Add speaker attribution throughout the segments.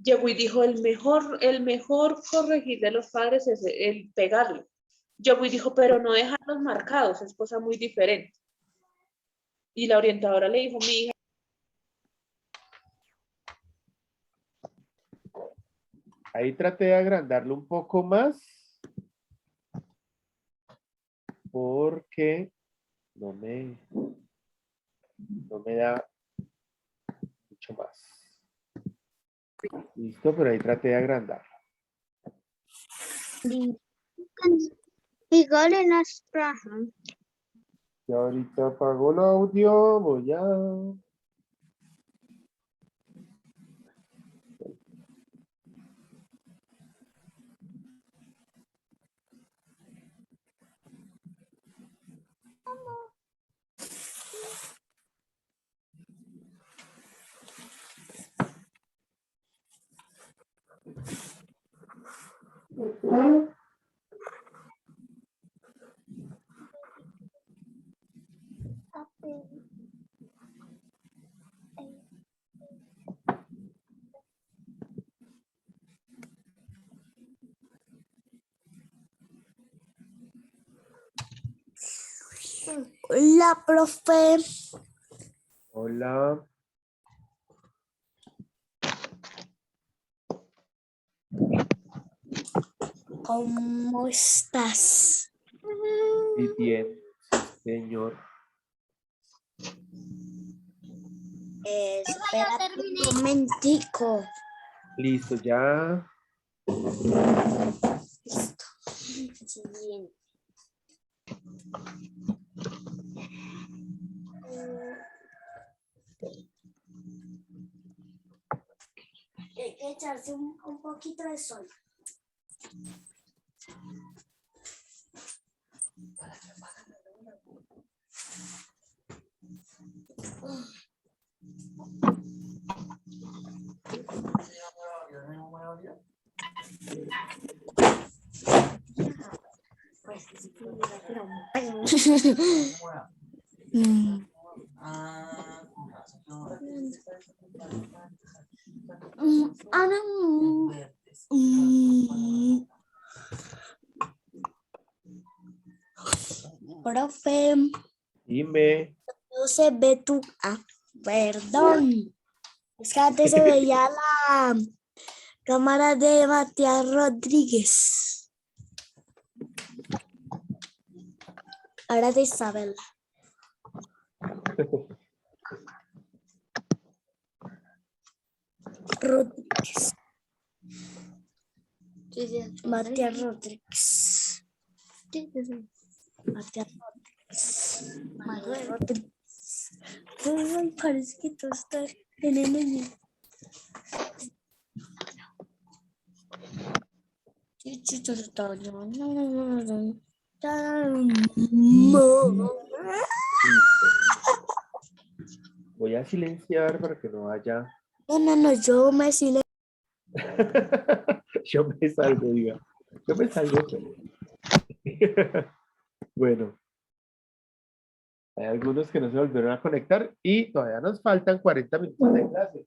Speaker 1: Llegó y dijo, el mejor corregir de los padres es el pegarle. Llegó y dijo, pero no dejarlos marcados, es cosa muy diferente. Y la orientadora le dijo, mi hija.
Speaker 2: Ahí traté de agrandarlo un poco más porque no me da mucho más. Listo, pero ahí traté de agrandar.
Speaker 3: Igual en las prajas.
Speaker 2: Y ahorita apago el audio, voy a...
Speaker 3: Hola, profe.
Speaker 2: Hola.
Speaker 3: ¿Cómo estás?
Speaker 2: Y bien, sí, señor.
Speaker 3: Espera un momentico.
Speaker 2: Listo, ya.
Speaker 3: Listo. Siguiente. Hay que echarse un poquito de sol. Profe,
Speaker 2: Dime.
Speaker 3: no se ve tu... Ah, perdón. Es que antes se veía la cámara de Matías Rodríguez. Ahora de Isabel. Rodríguez. Matías Rodríguez. Matías Rodríguez. Matías Rodríguez. Ay, parece que todo está en el menú.
Speaker 2: Listo. Voy a silenciar para que no haya...
Speaker 3: No, yo me silencio.
Speaker 2: Yo me salgo, diga. Yo me salgo. Bueno, hay algunos que no se volvieron a conectar y todavía nos faltan 40 minutos de clase.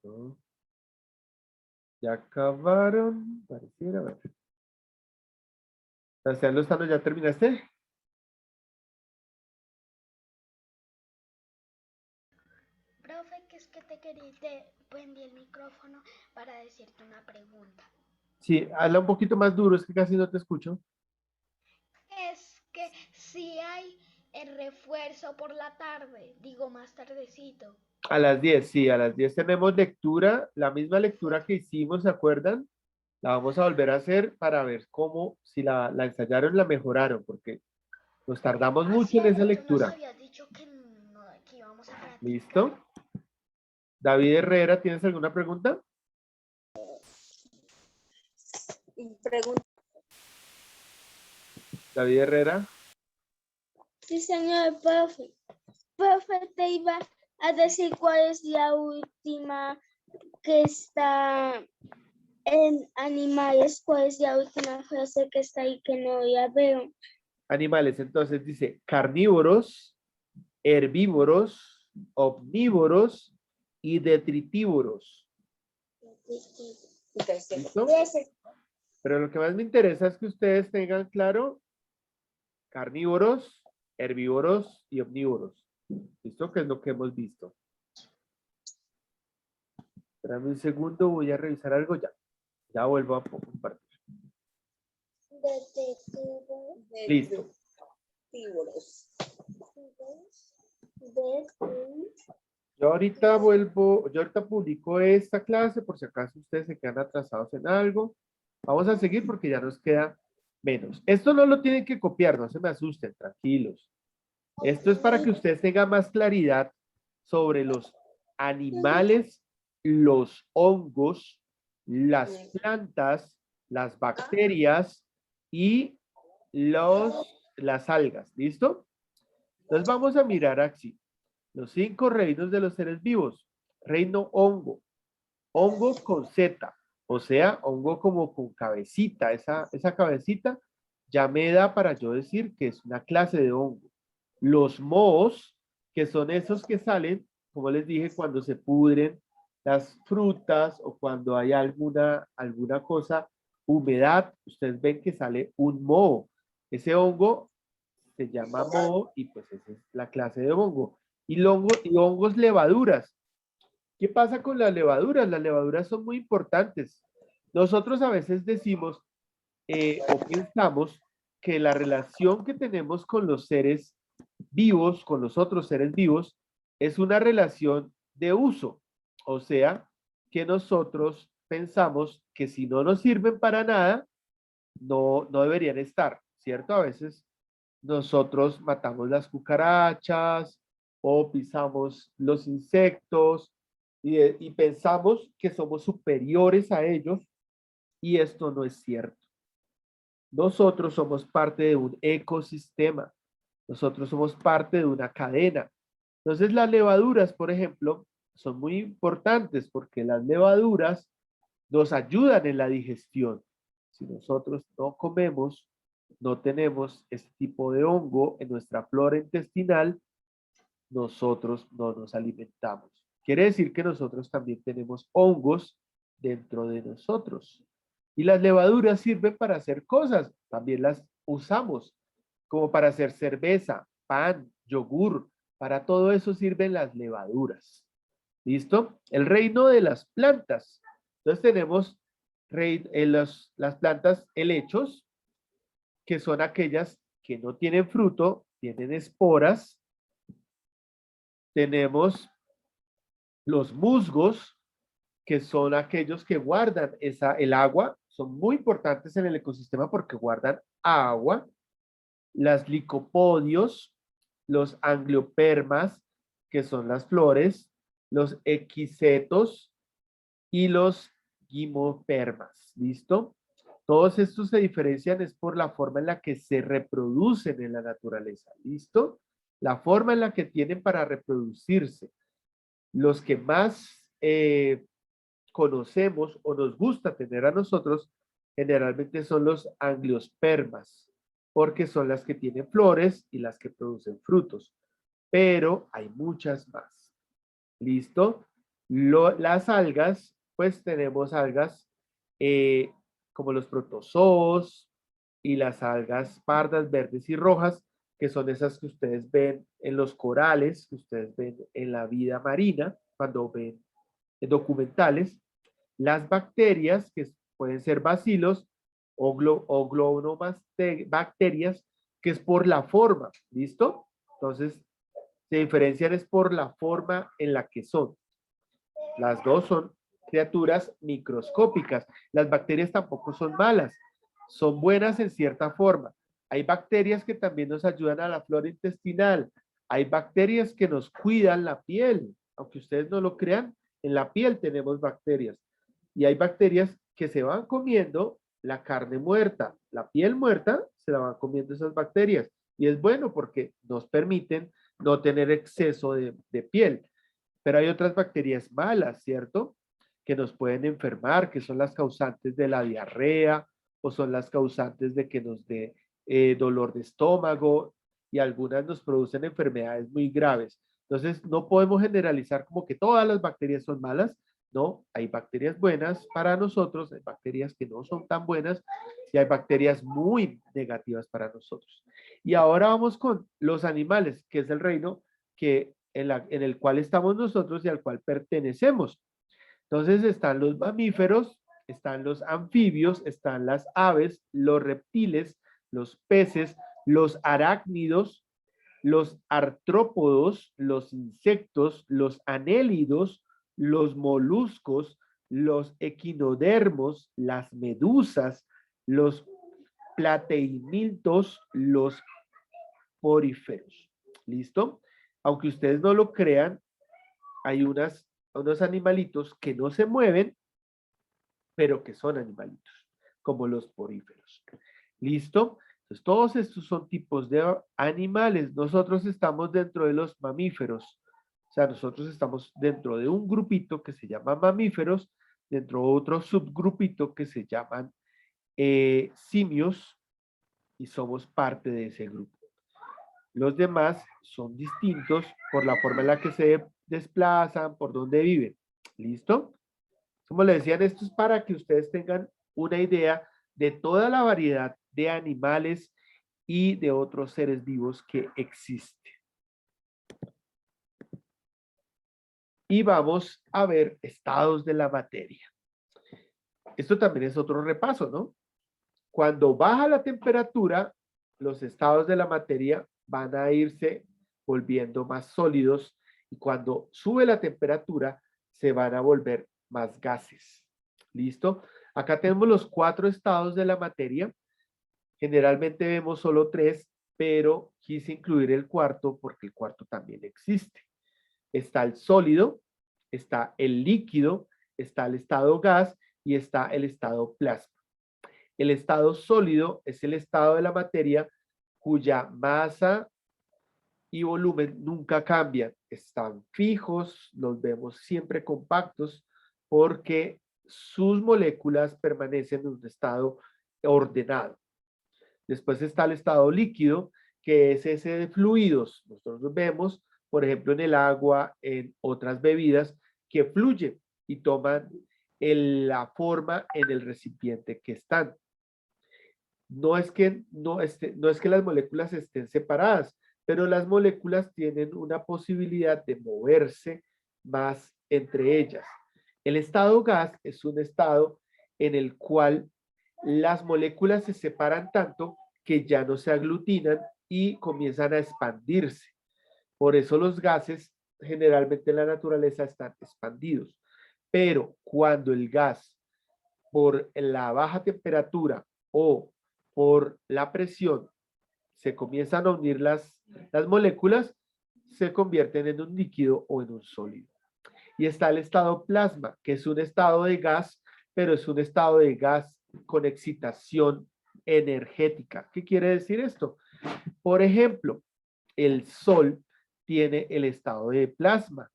Speaker 2: ¿No? Ya acabaron. Pareciera, a ver. Sebastián Lozano, ¿ya terminaste?
Speaker 3: Profe, que es que te quería, te prendí el micrófono para decirte una pregunta.
Speaker 2: Sí, habla un poquito más duro, es que casi no te escucho.
Speaker 3: Es que si hay el refuerzo por la tarde, digo más tardecito.
Speaker 2: A las 10, sí, a las 10 tenemos lectura, la misma lectura que hicimos, ¿se acuerdan? La vamos a volver a hacer para ver cómo, si la ensayaron, la mejoraron, porque nos tardamos
Speaker 3: Ah,
Speaker 2: mucho en esa
Speaker 3: cierto, tú nos
Speaker 2: lectura.
Speaker 3: habías dicho que, no, que íbamos a practicar.
Speaker 2: ¿Listo? David Herrera, ¿tienes alguna pregunta?
Speaker 1: Pregunta.
Speaker 2: David Herrera.
Speaker 3: Sí, señor profe. Profe, te iba a decir cuál es la última que está en animales, cuál es la última frase que está ahí que no la veo.
Speaker 2: Animales, entonces dice carnívoros, herbívoros, omnívoros y detritívoros. ¿Listo? Pero lo que más me interesa es que ustedes tengan claro carnívoros, herbívoros y omnívoros. ¿Listo? Que es lo que hemos visto. Espérame un segundo, voy a revisar algo ya. Ya vuelvo a compartir. Listo. Yo ahorita vuelvo, yo ahorita publico esta clase por si acaso ustedes se quedan atrasados en algo. Vamos a seguir porque ya nos queda menos. Esto no lo tienen que copiar, no se me asusten, tranquilos. Esto es para que ustedes tengan más claridad sobre los animales, los hongos, las plantas, las bacterias y las algas. ¿Listo? Entonces vamos a mirar aquí. Los 5 reinos de los seres vivos. Reino hongo. Hongo con Z. O sea, hongo como con cabecita. Esa cabecita ya me da para yo decir que es una clase de hongo. Los mohos, que son esos que salen, como les dije, cuando se pudren las frutas o cuando hay alguna cosa, humedad, ustedes ven que sale un moho. Ese hongo se llama moho y pues esa es la clase de hongo. Y hongos levaduras. ¿Qué pasa con las levaduras? Las levaduras son muy importantes. Nosotros a veces decimos o pensamos que la relación que tenemos con los seres vivos, con los otros seres vivos, es una relación de uso. O sea, que nosotros pensamos que si no nos sirven para nada, no deberían estar, ¿cierto? A veces nosotros matamos las cucarachas o pisamos los insectos y pensamos que somos superiores a ellos y esto no es cierto. Nosotros somos parte de un ecosistema, nosotros somos parte de una cadena. Entonces las levaduras, por ejemplo, son muy importantes porque las levaduras nos ayudan en la digestión. Si nosotros no comemos, no tenemos este tipo de hongo en nuestra flora intestinal, nosotros no nos alimentamos. Quiere decir que nosotros también tenemos hongos dentro de nosotros. Y las levaduras sirven para hacer cosas, también las usamos, como para hacer cerveza, pan, yogur, para todo eso sirven las levaduras. ¿Listo? El reino de las plantas. Entonces tenemos las plantas helechos, que son aquellas que no tienen fruto, tienen esporas. Tenemos los musgos, que son aquellos que guardan el agua, son muy importantes en el ecosistema porque guardan agua. Las licopodios, los angliopermas, que son las flores, los equisetos y los gimopermas. ¿Listo? Todos estos se diferencian es por la forma en la que se reproducen en la naturaleza. ¿Listo? La forma en la que tienen para reproducirse. Los que más conocemos o nos gusta tener a nosotros generalmente son los angiospermas, porque son las que tienen flores y las que producen frutos. Pero hay muchas más. ¿Listo? Las algas, pues tenemos algas como los protozoos y las algas pardas, verdes y rojas, que son esas que ustedes ven en los corales, que ustedes ven en la vida marina, cuando ven documentales. Las bacterias, que pueden ser bacilos o globonobacterias, que es por la forma, ¿listo? Entonces, se diferencian es por la forma en la que son. Las dos son criaturas microscópicas. Las bacterias tampoco son malas, son buenas en cierta forma. Hay bacterias que también nos ayudan a la flora intestinal. Hay bacterias que nos cuidan la piel. Aunque ustedes no lo crean, en la piel tenemos bacterias. Y hay bacterias que se van comiendo la carne muerta. La piel muerta se la van comiendo esas bacterias. Y es bueno porque nos permiten no tener exceso de piel. Pero hay otras bacterias malas, ¿cierto? Que nos pueden enfermar, que son las causantes de la diarrea o son las causantes de que nos dé dolor de estómago y algunas nos producen enfermedades muy graves. Entonces, no podemos generalizar como que todas las bacterias son malas. No, hay bacterias buenas para nosotros, hay bacterias que no son tan buenas y hay bacterias muy negativas para nosotros. Y ahora vamos con los animales, que es el reino que en el cual estamos nosotros y al cual pertenecemos. Entonces están los mamíferos, están los anfibios, están las aves, los reptiles, los peces, los arácnidos, los artrópodos, los insectos, los anélidos, los moluscos, los equinodermos, las medusas, los plateimiltos, los poríferos. ¿Listo? Aunque ustedes no lo crean, hay unos animalitos que no se mueven, pero que son animalitos, como los poríferos. ¿Listo? Entonces, todos estos son tipos de animales. Nosotros estamos dentro de los mamíferos. O sea, nosotros estamos dentro de un grupito que se llama mamíferos, dentro de otro subgrupito que se llaman simios, y somos parte de ese grupo. Los demás son distintos por la forma en la que se desplazan, por donde viven. ¿Listo? Como les decían, esto es para que ustedes tengan una idea de toda la variedad de animales y de otros seres vivos que existen. Y vamos a ver estados de la materia. Esto también es otro repaso, ¿no? Cuando baja la temperatura, los estados de la materia van a irse volviendo más sólidos y cuando sube la temperatura se van a volver más gases. ¿Listo? Acá tenemos los 4 estados de la materia. Generalmente vemos solo 3, pero quise incluir el cuarto porque el cuarto también existe. Está el sólido, está el líquido, está el estado gas y está el estado plasma. El estado sólido es el estado de la materia cuya masa y volumen nunca cambian. Están fijos, los vemos siempre compactos porque sus moléculas permanecen en un estado ordenado. Después está el estado líquido, que es ese de fluidos. Nosotros vemos, por ejemplo, en el agua, en otras bebidas, que fluyen y toman la forma en el recipiente que están. No es que las moléculas estén separadas, pero las moléculas tienen una posibilidad de moverse más entre ellas. El estado gas es un estado en el cual las moléculas se separan tanto que ya no se aglutinan y comienzan a expandirse. Por eso los gases generalmente en la naturaleza están expandidos. Pero cuando el gas, por la baja temperatura o por la presión, se comienzan a unir las moléculas, se convierten en un líquido o en un sólido. Y está el estado plasma, que es un estado de gas, pero es un estado de gas con excitación energética. ¿Qué quiere decir esto? Por ejemplo, el Sol tiene el estado de plasma.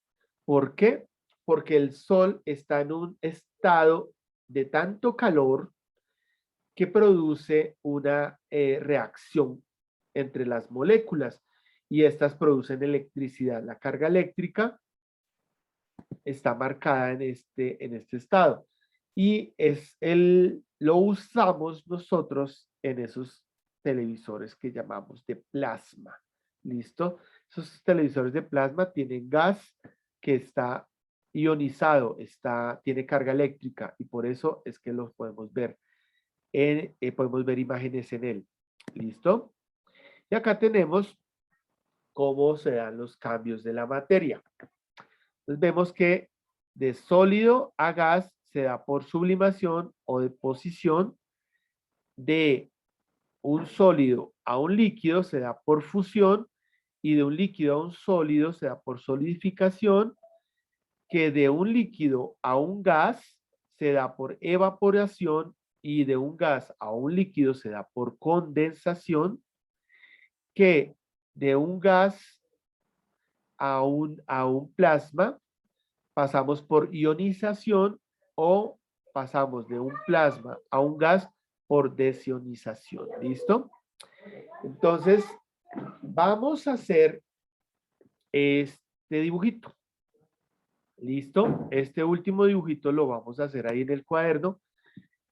Speaker 2: ¿Por qué? Porque el Sol está en un estado de tanto calor que produce una reacción entre las moléculas y estas producen electricidad. La carga eléctrica está marcada en este estado. y lo usamos nosotros en esos televisores que llamamos de plasma. ¿Listo? Esos televisores de plasma tienen gas que está ionizado, tiene carga eléctrica y por eso es que los podemos ver. Podemos ver imágenes en él. ¿Listo? Y acá tenemos cómo se dan los cambios de la materia. Entonces vemos que de sólido a gas se da por sublimación o deposición, de un sólido a un líquido se da por fusión y de un líquido a un sólido se da por solidificación, que de un líquido a un gas se da por evaporación y de un gas a un líquido se da por condensación, que de un gas a un plasma pasamos por ionización o pasamos de un plasma a un gas por desionización. ¿Listo? Entonces, vamos a hacer este dibujito. ¿Listo? Este último dibujito lo vamos a hacer ahí en el cuaderno.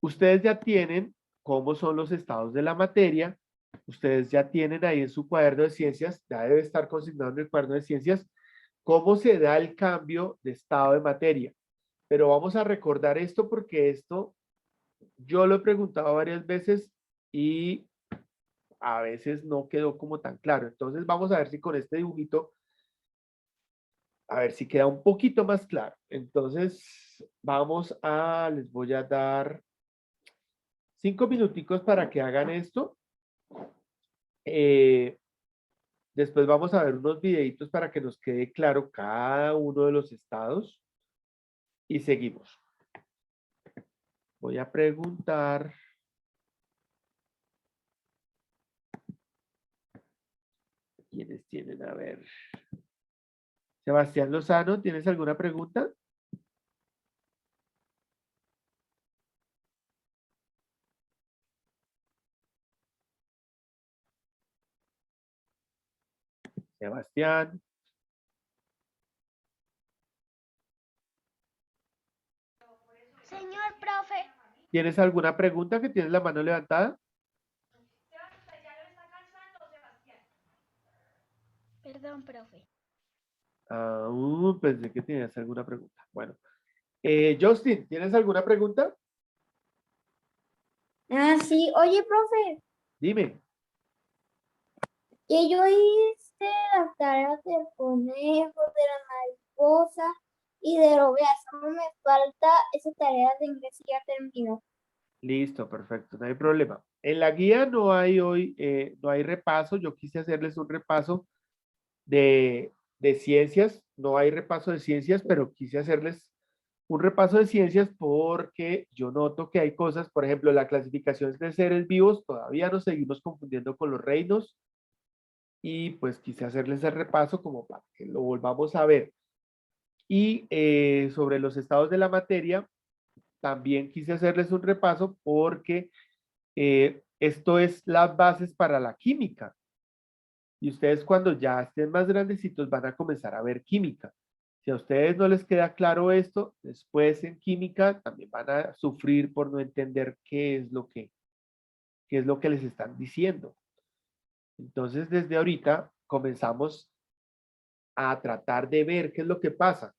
Speaker 2: Ustedes ya tienen cómo son los estados de la materia. Ustedes ya tienen ahí en su cuaderno de ciencias, ya debe estar consignado en el cuaderno de ciencias, cómo se da el cambio de estado de materia. Pero vamos a recordar esto porque esto yo lo he preguntado varias veces y a veces no quedó como tan claro. Entonces vamos a ver si con este dibujito, a ver si queda un poquito más claro. Entonces les voy a dar 5 minuticos para que hagan esto. Después vamos a ver unos videitos para que nos quede claro cada uno de los estados y seguimos. Voy a preguntar. ¿Quiénes tienen? A ver. Sebastián Lozano, ¿tienes alguna pregunta? Sebastián,
Speaker 3: Señor profe,
Speaker 2: ¿tienes alguna pregunta que tienes la mano levantada?
Speaker 3: perdón, profe.
Speaker 2: Pensé que tenías alguna pregunta. Bueno, Justin, ¿tienes alguna pregunta?
Speaker 3: Ah, sí. Oye, profe,
Speaker 2: Dime.
Speaker 3: que yo hice las tareas del conejo, de la mariposa y de la oveja. Solo me falta esa tarea de inglés y ya terminó.
Speaker 2: Listo, perfecto, no hay problema. En la guía no hay hoy, no hay repaso. Yo quise hacerles un repaso de ciencias. No hay repaso de ciencias, pero quise hacerles un repaso de ciencias porque yo noto que hay cosas, por ejemplo, la clasificación de seres vivos, todavía nos seguimos confundiendo con los reinos y pues quise hacerles el repaso como para que lo volvamos a ver. Y sobre los estados de la materia, también quise hacerles un repaso porque esto es las bases para la química. Y ustedes cuando ya estén más grandecitos van a comenzar a ver química. Si a ustedes no les queda claro esto, después en química también van a sufrir por no entender qué es lo que les están diciendo. Entonces, desde ahorita comenzamos a tratar de ver qué es lo que pasa.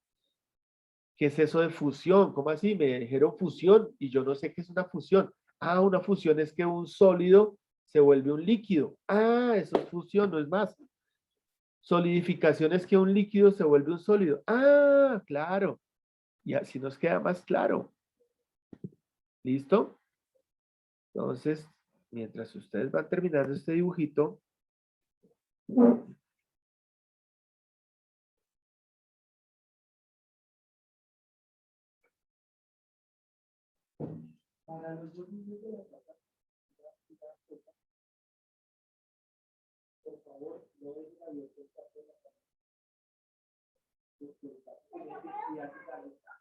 Speaker 2: ¿Qué es eso de fusión? ¿Cómo así? Me dijeron fusión y yo no sé qué es una fusión. Ah, una fusión es que un sólido se vuelve un líquido. Ah, eso es fusión, no es más. Solidificación es que un líquido se vuelve un sólido. Ah, claro. Y así nos queda más claro. ¿Listo? Entonces, mientras ustedes van terminando este dibujito, para los dos niños de la casa, por favor, no dejen abierto el café de la casa, porque el café ya se calienta.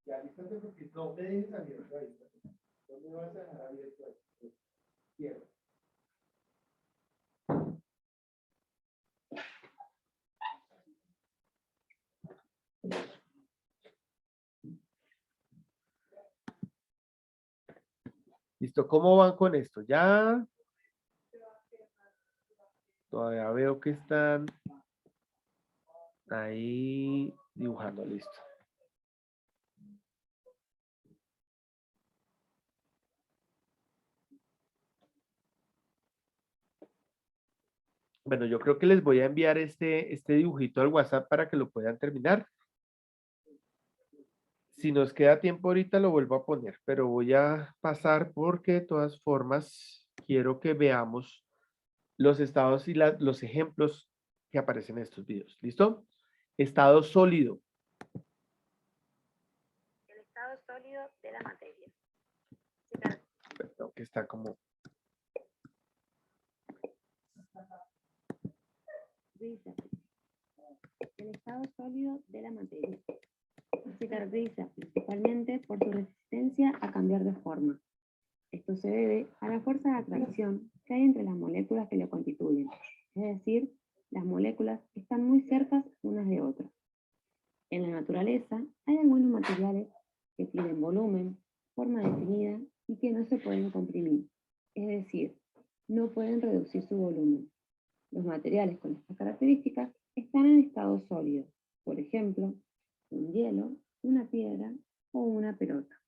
Speaker 2: Ya, lístate porque no me dejes abierto ahí. No me vas a dejar abierto ahí. Cierra. Listo, ¿cómo van con esto? Ya. Todavía veo que están ahí dibujando, listo. Bueno, yo creo que les voy a enviar este dibujito al WhatsApp para que lo puedan terminar. Si nos queda tiempo ahorita lo vuelvo a poner, pero voy a pasar porque de todas formas quiero que veamos los estados y los ejemplos que aparecen en estos videos. ¿Listo? Estado sólido.
Speaker 4: El estado sólido de la materia.
Speaker 2: Perdón, que está como...
Speaker 4: Dice, el estado sólido de la materia se caracteriza principalmente por su resistencia a cambiar de forma. Esto se debe a la fuerza de atracción que hay entre las moléculas que lo constituyen, es decir, las moléculas están muy cerca unas de otras. En la naturaleza hay algunos materiales que tienen volumen, forma definida y que no se pueden comprimir, es decir, no pueden reducir su volumen. Los materiales con estas características están en estado sólido, por ejemplo, un hielo, una piedra o una pelota.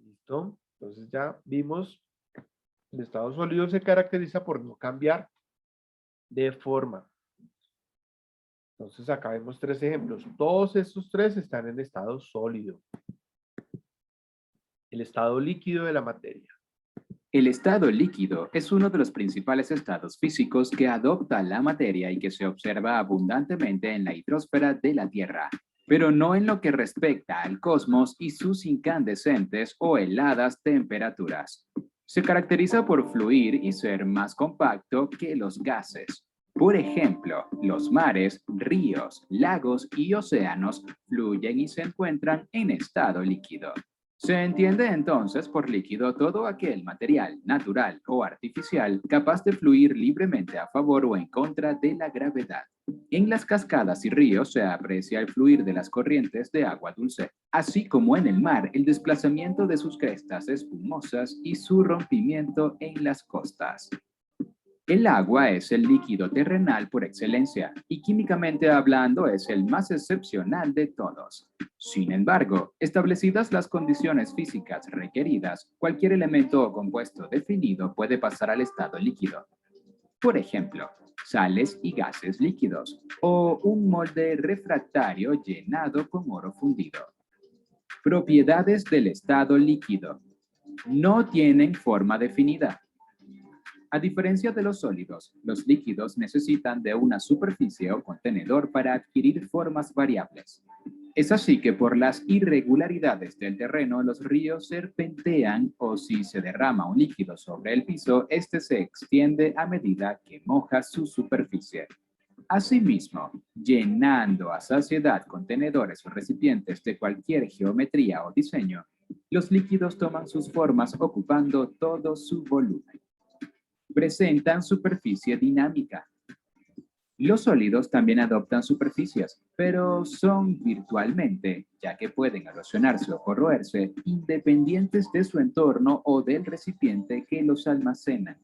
Speaker 2: ¿Listo? Entonces ya vimos, el estado sólido se caracteriza por no cambiar de forma. Entonces acá vemos tres ejemplos. Todos estos tres están en estado sólido. El estado líquido de la materia.
Speaker 5: El estado líquido es uno de los principales estados físicos que adopta la materia y que se observa abundantemente en la hidrosfera de la Tierra, pero no en lo que respecta al cosmos y sus incandescentes o heladas temperaturas. Se caracteriza por fluir y ser más compacto que los gases. Por ejemplo, los mares, ríos, lagos y océanos fluyen y se encuentran en estado líquido. Se entiende entonces por líquido todo aquel material natural o artificial capaz de fluir libremente a favor o en contra de la gravedad. En las cascadas y ríos se aprecia el fluir de las corrientes de agua dulce, así como en el mar el desplazamiento de sus crestas espumosas y su rompimiento en las costas. El agua es el líquido terrenal por excelencia y químicamente hablando es el más excepcional de todos. Sin embargo, establecidas las condiciones físicas requeridas, cualquier elemento o compuesto definido puede pasar al estado líquido. Por ejemplo, sales y gases líquidos o un molde refractario llenado con oro fundido. Propiedades del estado líquido. No tienen forma definida. A diferencia de los sólidos, los líquidos necesitan de una superficie o contenedor para adquirir formas variables. Es así que por las irregularidades del terreno, los ríos serpentean o si se derrama un líquido sobre el piso, este se extiende a medida que moja su superficie. Asimismo, llenando a saciedad contenedores o recipientes de cualquier geometría o diseño, los líquidos toman sus formas ocupando todo su volumen. Presentan superficie dinámica. Los sólidos también adoptan superficies, pero son virtualmente, ya que pueden erosionarse o corroerse, independientes de su entorno o del recipiente que los almacena.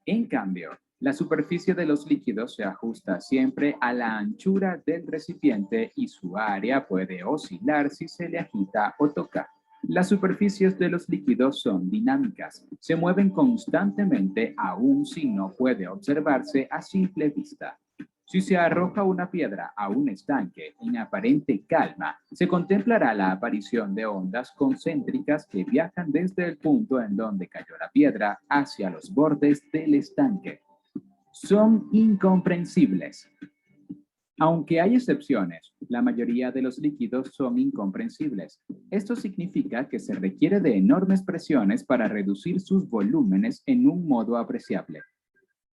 Speaker 5: En cambio, la superficie de los líquidos se ajusta siempre a la anchura del recipiente y su área puede oscilar si se le agita o toca. Las superficies de los líquidos son dinámicas, se mueven constantemente aun si no puede observarse a simple vista. Si se arroja una piedra a un estanque en aparente calma, se contemplará la aparición de ondas concéntricas que viajan desde el punto en donde cayó la piedra hacia los bordes del estanque. Son incomprensibles. Aunque hay excepciones, la mayoría de los líquidos son incomprensibles. Esto significa que se requiere de enormes presiones para reducir sus volúmenes en un modo apreciable.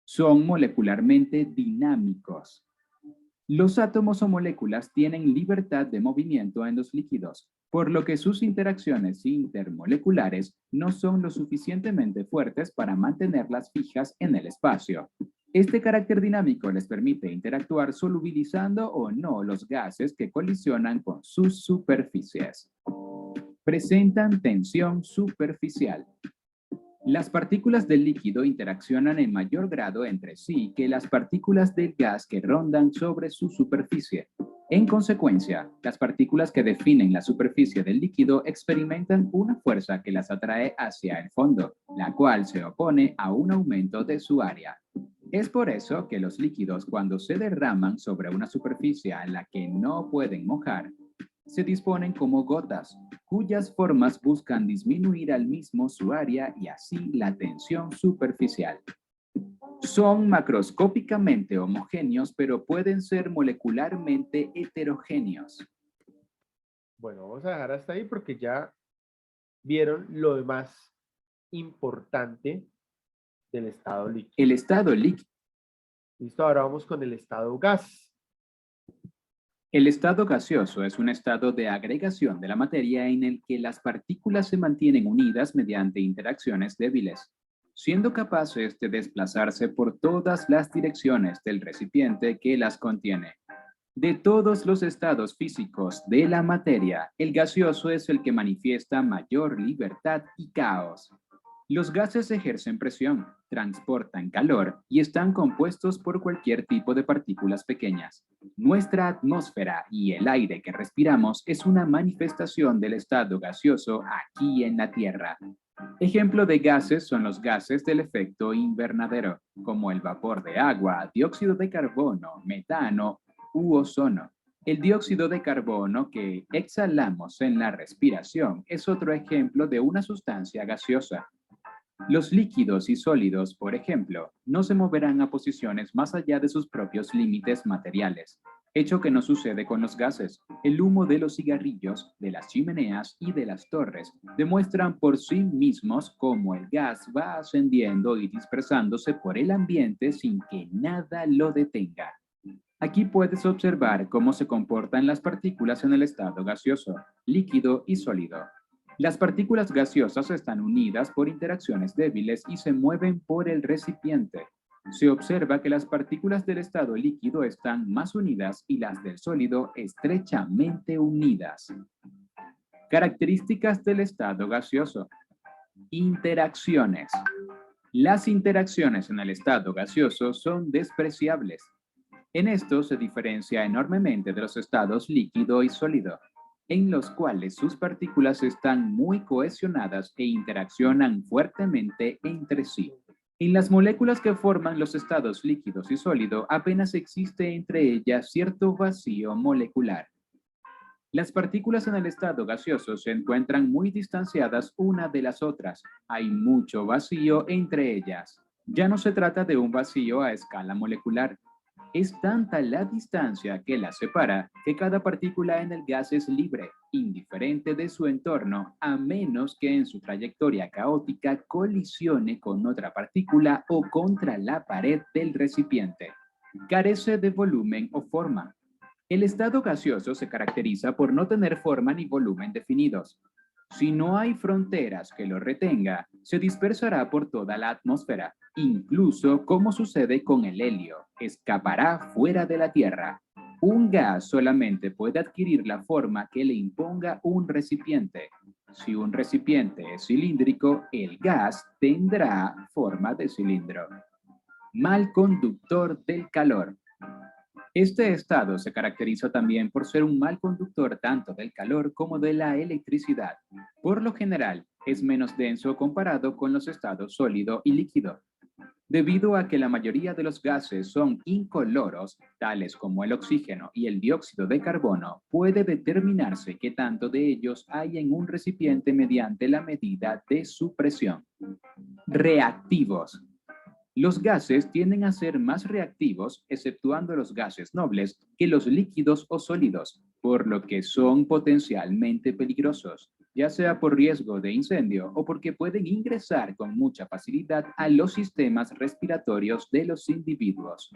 Speaker 5: Son molecularmente dinámicos. Los átomos o moléculas tienen libertad de movimiento en los líquidos, por lo que sus interacciones intermoleculares no son lo suficientemente fuertes para mantenerlas fijas en el espacio. Este carácter dinámico les permite interactuar solubilizando o no los gases que colisionan con sus superficies. Presentan tensión superficial. Las partículas del líquido interaccionan en mayor grado entre sí que las partículas del gas que rondan sobre su superficie. En consecuencia, las partículas que definen la superficie del líquido experimentan una fuerza que las atrae hacia el fondo, la cual se opone a un aumento de su área. Es por eso que los líquidos, cuando se derraman sobre una superficie a la que no pueden mojar, se disponen como gotas, cuyas formas buscan disminuir al mismo su área y así la tensión superficial. Son macroscópicamente homogéneos, pero pueden ser molecularmente heterogéneos.
Speaker 2: Bueno, vamos a dejar hasta ahí porque ya vieron lo más importante del estado líquido.
Speaker 5: El estado líquido.
Speaker 2: Listo, ahora vamos con el estado gas.
Speaker 5: El estado gaseoso es un estado de agregación de la materia en el que las partículas se mantienen unidas mediante interacciones débiles, siendo capaces de desplazarse por todas las direcciones del recipiente que las contiene. De todos los estados físicos de la materia, el gaseoso es el que manifiesta mayor libertad y caos. Los gases ejercen presión, transportan calor y están compuestos por cualquier tipo de partículas pequeñas. Nuestra atmósfera y el aire que respiramos es una manifestación del estado gaseoso aquí en la Tierra. Ejemplo de gases son los gases del efecto invernadero, como el vapor de agua, dióxido de carbono, metano u ozono. El dióxido de carbono que exhalamos en la respiración es otro ejemplo de una sustancia gaseosa. Los líquidos y sólidos, por ejemplo, no se moverán a posiciones más allá de sus propios límites materiales, hecho que no sucede con los gases. El humo de los cigarrillos, de las chimeneas y de las torres demuestran por sí mismos cómo el gas va ascendiendo y dispersándose por el ambiente sin que nada lo detenga. Aquí puedes observar cómo se comportan las partículas en el estado gaseoso, líquido y sólido. Las partículas gaseosas están unidas por interacciones débiles y se mueven por el recipiente. Se observa que las partículas del estado líquido están más unidas y las del sólido estrechamente unidas. Características del estado gaseoso. Interacciones. Las interacciones en el estado gaseoso son despreciables. En esto se diferencia enormemente de los estados líquido y sólido, en los cuales sus partículas están muy cohesionadas e interaccionan fuertemente entre sí. En las moléculas que forman los estados líquidos y sólido, apenas existe entre ellas cierto vacío molecular. Las partículas en el estado gaseoso se encuentran muy distanciadas una de las otras. Hay mucho vacío entre ellas. Ya no se trata de un vacío a escala molecular. Es tanta la distancia que las separa que cada partícula en el gas es libre, indiferente de su entorno, a menos que en su trayectoria caótica colisione con otra partícula o contra la pared del recipiente. Carece de volumen o forma. El estado gaseoso se caracteriza por no tener forma ni volumen definidos. Si no hay fronteras que lo retenga, se dispersará por toda la atmósfera. Incluso, como sucede con el helio, escapará fuera de la Tierra. Un gas solamente puede adquirir la forma que le imponga un recipiente. Si un recipiente es cilíndrico, el gas tendrá forma de cilindro. Mal conductor del calor. Este estado se caracteriza también por ser un mal conductor tanto del calor como de la electricidad. Por lo general, es menos denso comparado con los estados sólido y líquido. Debido a que la mayoría de los gases son incoloros, tales como el oxígeno y el dióxido de carbono, puede determinarse qué tanto de ellos hay en un recipiente mediante la medida de su presión. Reactivos. Los gases tienden a ser más reactivos, exceptuando los gases nobles, que los líquidos o sólidos, por lo que son potencialmente peligrosos, ya sea por riesgo de incendio o porque pueden ingresar con mucha facilidad a los sistemas respiratorios de los individuos.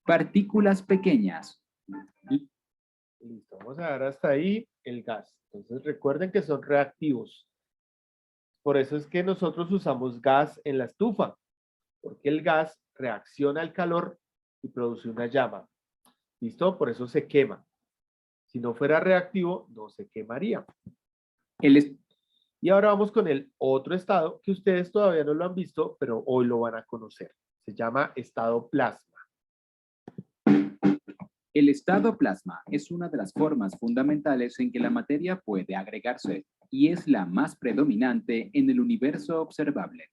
Speaker 5: Partículas pequeñas.
Speaker 2: Listo, vamos a dar hasta ahí el gas. Entonces recuerden que son reactivos. Por eso es que nosotros usamos gas en la estufa, porque el gas reacciona al calor y produce una llama. ¿Listo? Por eso se quema. Si no fuera reactivo, no se quemaría. Y ahora vamos con el otro estado que ustedes todavía no lo han visto, pero hoy lo van a conocer. Se llama estado plasma.
Speaker 5: El estado plasma es una de las formas fundamentales en que la materia puede agregarse y es la más predominante en el universo observable.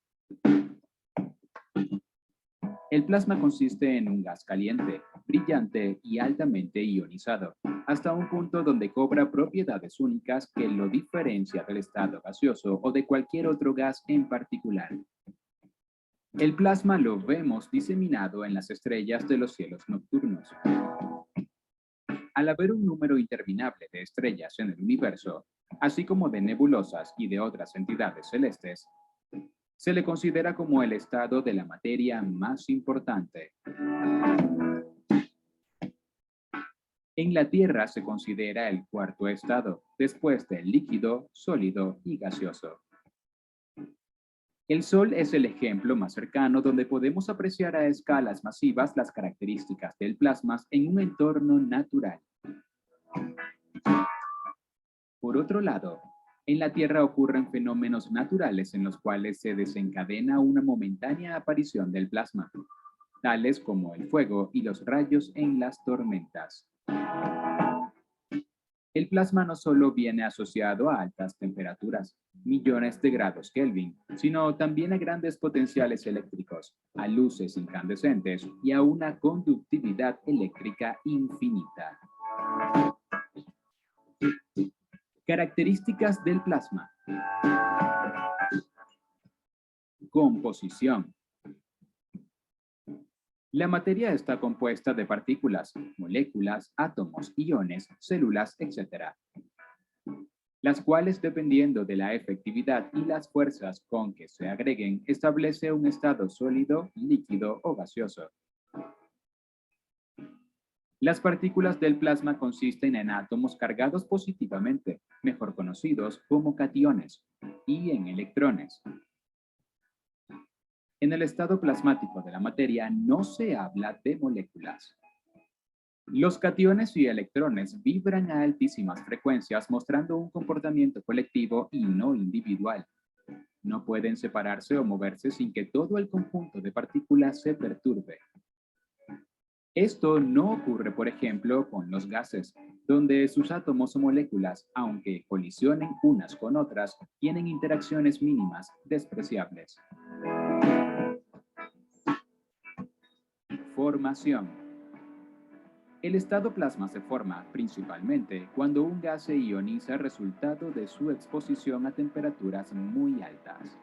Speaker 5: El plasma consiste en un gas caliente, brillante y altamente ionizado, hasta un punto donde cobra propiedades únicas que lo diferencia del estado gaseoso o de cualquier otro gas en particular. El plasma lo vemos diseminado en las estrellas de los cielos nocturnos. Al haber un número interminable de estrellas en el universo, así como de nebulosas y de otras entidades celestes, se le considera como el estado de la materia más importante. En la Tierra se considera el cuarto estado, después del líquido, sólido y gaseoso. El Sol es el ejemplo más cercano donde podemos apreciar a escalas masivas las características del plasma en un entorno natural. Por otro lado, en la Tierra ocurren fenómenos naturales en los cuales se desencadena una momentánea aparición del plasma, tales como el fuego y los rayos en las tormentas. El plasma no solo viene asociado a altas temperaturas, millones de grados Kelvin, sino también a grandes potenciales eléctricos, a luces incandescentes y a una conductividad eléctrica infinita. Características del plasma. Composición. La materia está compuesta de partículas, moléculas, átomos, iones, células, etc., las cuales, dependiendo de la efectividad y las fuerzas con que se agreguen, establece un estado sólido, líquido o gaseoso. Las partículas del plasma consisten en átomos cargados positivamente, mejor conocidos como cationes, y en electrones. En el estado plasmático de la materia no se habla de moléculas. Los cationes y electrones vibran a altísimas frecuencias mostrando un comportamiento colectivo y no individual. No pueden separarse o moverse sin que todo el conjunto de partículas se perturbe. Esto no ocurre, por ejemplo, con los gases, donde sus átomos o moléculas, aunque colisionen unas con otras, tienen interacciones mínimas despreciables. Formación. El estado plasma se forma principalmente cuando un gas se ioniza resultado de su exposición a temperaturas muy altas.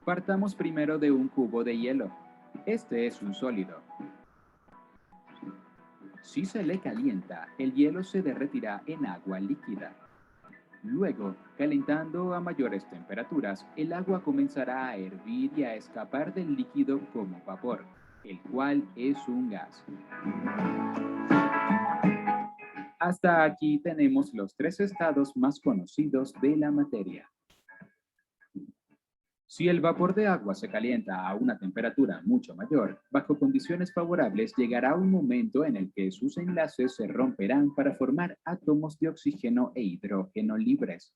Speaker 5: Partamos primero de un cubo de hielo. Este es un sólido. Si se le calienta, el hielo se derretirá en agua líquida. Luego, calentando a mayores temperaturas, el agua comenzará a hervir y a escapar del líquido como vapor, el cual es un gas. Hasta aquí tenemos los tres estados más conocidos de la materia. Si el vapor de agua se calienta a una temperatura mucho mayor, bajo condiciones favorables llegará un momento en el que sus enlaces se romperán para formar átomos de oxígeno e hidrógeno libres.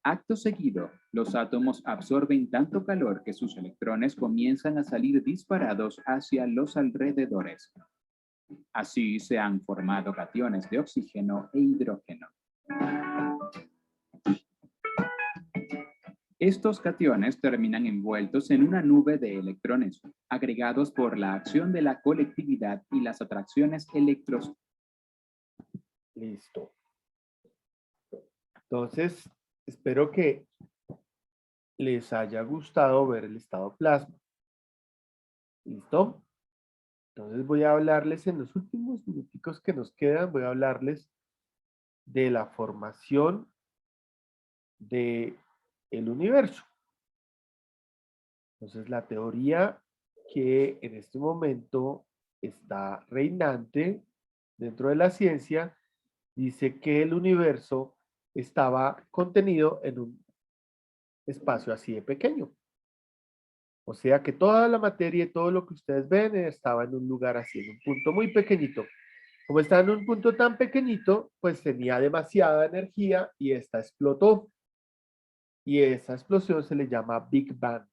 Speaker 5: Acto seguido, los átomos absorben tanto calor que sus electrones comienzan a salir disparados hacia los alrededores. Así se han formado cationes de oxígeno e hidrógeno. Estos cationes terminan envueltos en una nube de electrones, agregados por la acción de la colectividad y las atracciones electrostáticas.
Speaker 2: Listo. Entonces, espero que les haya gustado ver el estado plasma. ¿Listo? Entonces voy a hablarles en los últimos minuticos que nos quedan, voy a hablarles de la formación del universo. Entonces la teoría que en este momento está reinante dentro de la ciencia dice que el universo estaba contenido en un espacio así de pequeño. O sea que toda la materia y todo lo que ustedes ven estaba en un lugar así, en un punto muy pequeñito. Como está en un punto tan pequeñito, pues tenía demasiada energía y esta explotó. Y esa explosión se le llama Big Bang.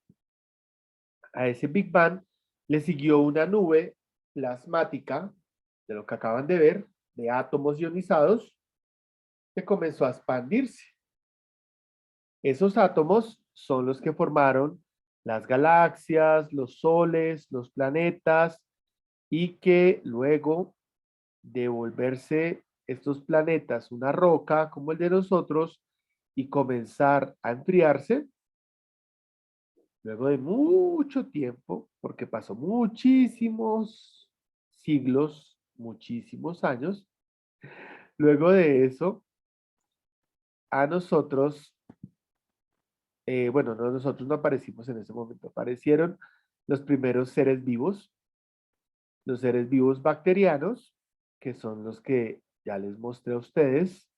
Speaker 2: A ese Big Bang le siguió una nube plasmática, de lo que acaban de ver, de átomos ionizados, que comenzó a expandirse. Esos átomos son los que formaron las galaxias, los soles, los planetas, y que luego de volverse estos planetas una roca como el de nosotros y comenzar a enfriarse, luego de mucho tiempo, porque pasó muchísimos siglos, muchísimos años, luego de eso, a nosotros, bueno, no, nosotros no aparecimos en ese momento, aparecieron los primeros seres vivos, los seres vivos bacterianos, que son los que ya les mostré a ustedes.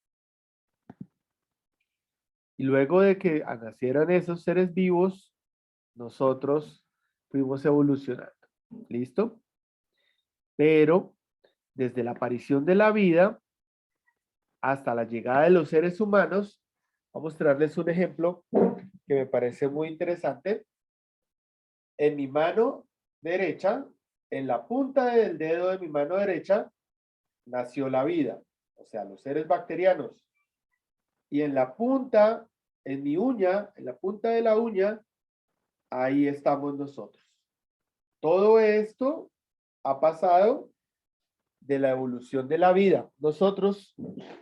Speaker 2: Y luego de que nacieran esos seres vivos, nosotros fuimos evolucionando. ¿Listo? Pero desde la aparición de la vida hasta la llegada de los seres humanos, voy a mostrarles un ejemplo que me parece muy interesante. En mi mano derecha, en la punta del dedo de mi mano derecha, nació la vida, o sea, los seres bacterianos. Y en la punta, en mi uña, en la punta de la uña, ahí estamos nosotros. Todo esto ha pasado de la evolución de la vida. Nosotros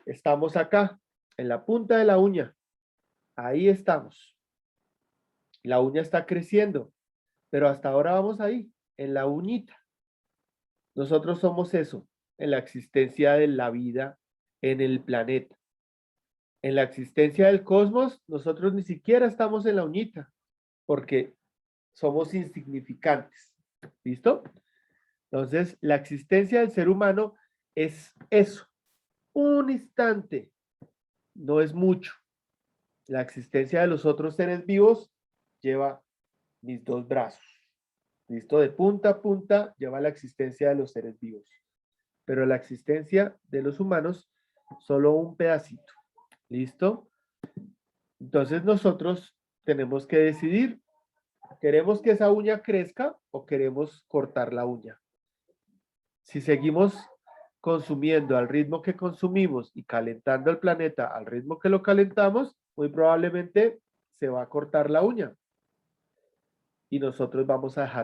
Speaker 2: estamos acá, en la punta de la uña. Ahí estamos. La uña está creciendo, pero hasta ahora vamos ahí, en la uñita. Nosotros somos eso, en la existencia de la vida en el planeta. En la existencia del cosmos, nosotros ni siquiera estamos en la uñita, porque somos insignificantes. ¿Listo? Entonces, la existencia del ser humano es eso, un instante, no es mucho. La existencia de los otros seres vivos lleva mis dos brazos. ¿Listo? De punta a punta lleva la existencia de los seres vivos. Pero la existencia de los humanos, solo un pedacito. ¿Listo? Entonces nosotros tenemos que decidir, ¿queremos que esa uña crezca o queremos cortar la uña? Si seguimos consumiendo al ritmo que consumimos y calentando el planeta al ritmo que lo calentamos, muy probablemente se va a cortar la uña. Y nosotros vamos a dejar